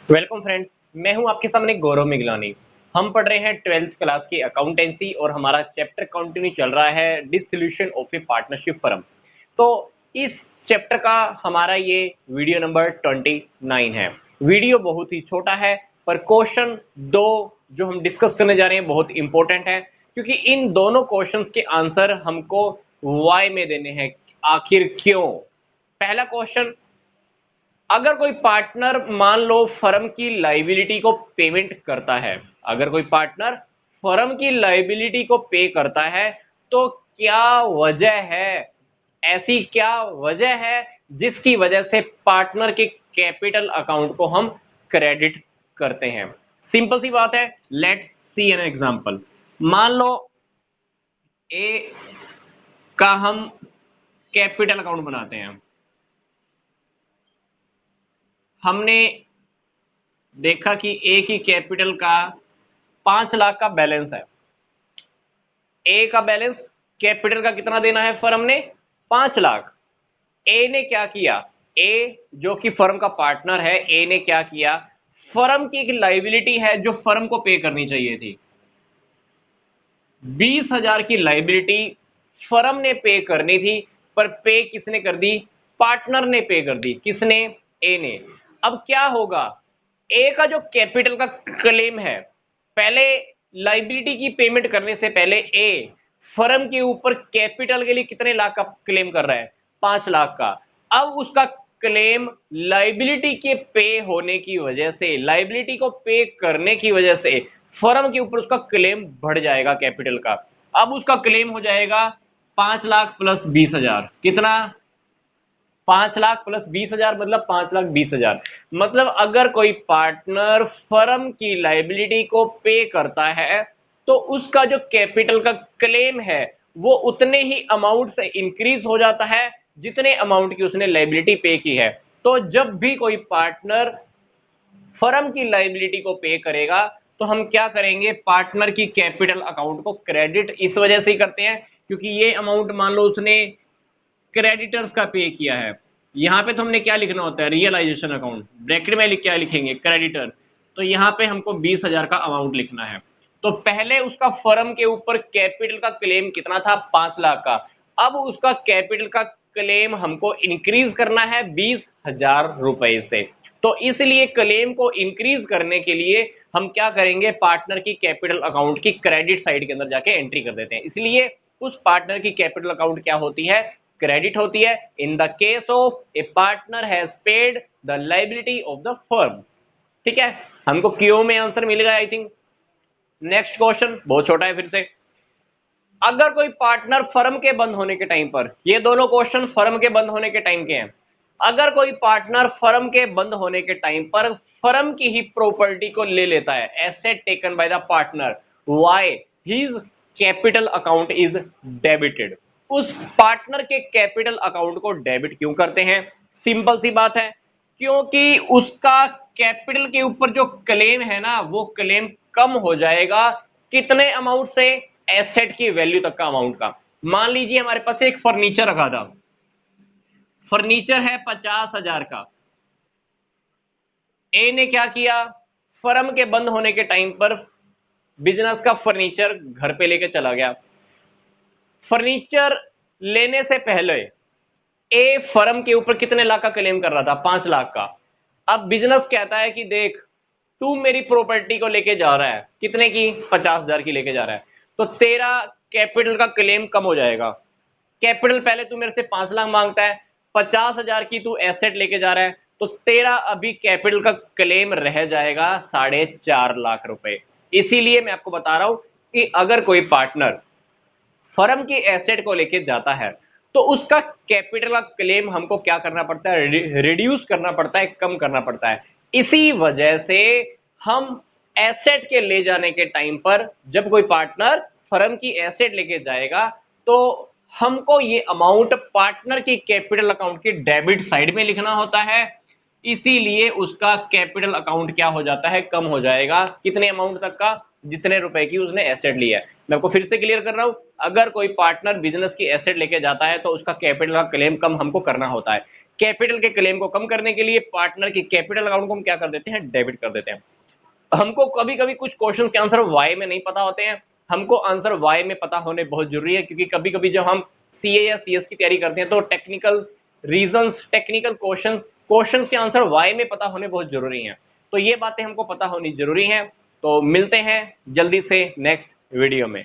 Welcome friends, मैं हूं आपके सामने गौरव मिगलानी। हम पढ़ रहे हैं 12th क्लास की अकाउंटेंसी और हमारा चैप्टर कंटिन्यू चल रहा है dissolution of A partnership firm. तो इस चैप्टर का हमारा ये वीडियो नंबर 29 है। वीडियो बहुत ही छोटा है पर क्वेश्चन दो जो हम डिस्कस करने जा रहे हैं बहुत इंपॉर्टेंट है, क्योंकि इन दोनों क्वेश्चंस के आंसर हमको वाई में देने हैं। आखिर क्यों? पहला क्वेश्चन, अगर कोई पार्टनर मान लो फर्म की लाइबिलिटी को पेमेंट करता है, अगर कोई पार्टनर फर्म की लाइबिलिटी को पे करता है तो क्या वजह है, ऐसी क्या वजह है जिसकी वजह से पार्टनर के कैपिटल अकाउंट को हम क्रेडिट करते हैं? सिंपल सी बात है, लेट सी एन एग्जांपल। मान लो ए का हम कैपिटल अकाउंट बनाते हैं। हमने देखा कि ए की कैपिटल का 5 लाख का बैलेंस है। ए का बैलेंस कैपिटल का कितना देना है फर्म ने? 5 लाख। ए ने क्या किया? ए जो कि फर्म का पार्टनर है, ए ने क्या किया? फर्म की एक लाइबिलिटी है जो फर्म को पे करनी चाहिए थी, 20,000 की लाइबिलिटी फर्म ने पे करनी थी, पर पे किसने कर दी? पार्टनर ने पे कर दी। किसने? ए ने। अब क्या होगा? ए का जो कैपिटल का क्लेम है, पहले लाइबिलिटी की पेमेंट करने से पहले ए फर्म के ऊपर कैपिटल के लिए कितने लाख का क्लेम कर रहा है? 5 लाख का। अब उसका क्लेम लाइबिलिटी के पे होने की वजह से, लाइबिलिटी को पे करने की वजह से फर्म के ऊपर उसका क्लेम बढ़ जाएगा कैपिटल का। अब उसका क्लेम हो जाएगा 5 लाख प्लस 20,000। कितना? 5 लाख प्लस 20,000 मतलब 5,20,000। मतलब अगर कोई पार्टनर फर्म की लाइबिलिटी को पे करता है तो उसका जो कैपिटल का क्लेम है वो उतने ही अमाउंट से इंक्रीज हो जाता है जितने अमाउंट की उसने लाइबिलिटी पे की है। तो जब भी कोई पार्टनर फर्म की लाइबिलिटी को पे करेगा तो हम क्या करेंगे? पार्टनर की कैपिटल अकाउंट को क्रेडिट इस वजह से ही करते हैं क्योंकि ये अमाउंट मान लो उसने क्रेडिटर्स का पे किया है। यहाँ पे तो हमने क्या लिखना होता है? Realisation account. ब्रैकेट में क्या लिखेंगे? क्रेडिटर। तो यहाँ पे हमको 20,000 का अमाउंट लिखना है। तो पहले उसका फर्म के ऊपर कैपिटल का क्लेम कितना था? 5 लाख का। अब उसका कैपिटल का क्लेम हमको इंक्रीज करना है 20,000 रुपए से। तो इसलिए क्लेम को इंक्रीज करने के लिए हम क्या करेंगे? पार्टनर की कैपिटल अकाउंट की क्रेडिट साइड के अंदर जाके एंट्री कर देते हैं। इसलिए उस पार्टनर की कैपिटल अकाउंट क्या होती है? क्रेडिट होती है। In the case of A partner has paid the liability of the firm. ठीक है, हमको क्यों में आंसर मिल गया आई थिंक। नेक्स्ट क्वेश्चन बहुत छोटा है फिर से। अगर कोई पार्टनर फर्म के बंद होने के टाइम पर, ये दोनों क्वेश्चन फर्म के बंद होने के टाइम के हैं। अगर कोई पार्टनर फर्म के बंद होने के टाइम पर फर्म की ही प्रॉपर्टी को ले लेता है, asset taken by the partner, why his capital account is debited. उस पार्टनर के कैपिटल अकाउंट को डेबिट क्यों करते हैं? सिंपल सी बात है, क्योंकि उसका कैपिटल के ऊपर जो क्लेम है ना, वो क्लेम कम हो जाएगा। कितने अमाउंट से? एसेट की वैल्यू तक का अमाउंट का। मान लीजिए हमारे पास एक फर्नीचर रखा था, फर्नीचर है 50,000 का। ए ने क्या किया? फर्म के बंद होने के टाइम पर बिजनेस का फर्नीचर घर पे लेके चला गया। फर्नीचर लेने से पहले ए फर्म के ऊपर कितने लाख का क्लेम कर रहा था? 5 लाख का। अब बिजनेस कहता है कि देख, तू मेरी प्रॉपर्टी को लेके जा रहा है, कितने की? 50,000 की लेके जा रहा है, तो तेरा कैपिटल का क्लेम कम हो जाएगा। कैपिटल पहले तू मेरे से 5 लाख मांगता है, 50,000 की तू एसेट लेके जा रहा है, तो तेरा अभी कैपिटल का क्लेम रह जाएगा 4.5 लाख रुपए। इसीलिए मैं आपको बता रहा हूं कि अगर कोई पार्टनर फर्म की एसेट को लेके जाता है तो उसका कैपिटल का क्लेम हमको क्या करना पड़ता है? रिड्यूस करना पड़ता है, कम करना पड़ता है। इसी वजह से हम एसेट के ले जाने के टाइम पर जब कोई पार्टनर फर्म की एसेट लेके जाएगा तो हमको ये अमाउंट पार्टनर की कैपिटल अकाउंट की डेबिट साइड में लिखना होता है। इसीलिए उसका कैपिटल अकाउंट क्या हो जाता है? कम हो जाएगा। कितने अमाउंट तक का? जितने रुपए की उसने एसेट ली है। मैं आपको फिर से क्लियर कर रहा हूं, अगर कोई पार्टनर बिजनेस की एसेट लेके जाता है तो उसका कैपिटल का क्लेम कम हमको करना होता है। कैपिटल के क्लेम को कम करने के लिए पार्टनर की कैपिटल अकाउंट को हम क्या कर देते हैं, डेबिट कर देते हैं। हमको कभी कभी कुछ क्वेश्चंस के आंसर वाई में नहीं पता होते हैं, हमको आंसर वाई में पता होने बहुत जरूरी है, क्योंकि कभी कभी जब हम सीए या सीएस की तैयारी करते हैं तो टेक्निकल रीजंस, टेक्निकल क्वेश्चंस के आंसर वाई में पता होने बहुत जरूरी हैं। तो ये बातें हमको पता होनी जरूरी हैं। तो मिलते हैं जल्दी से नेक्स्ट वीडियो में।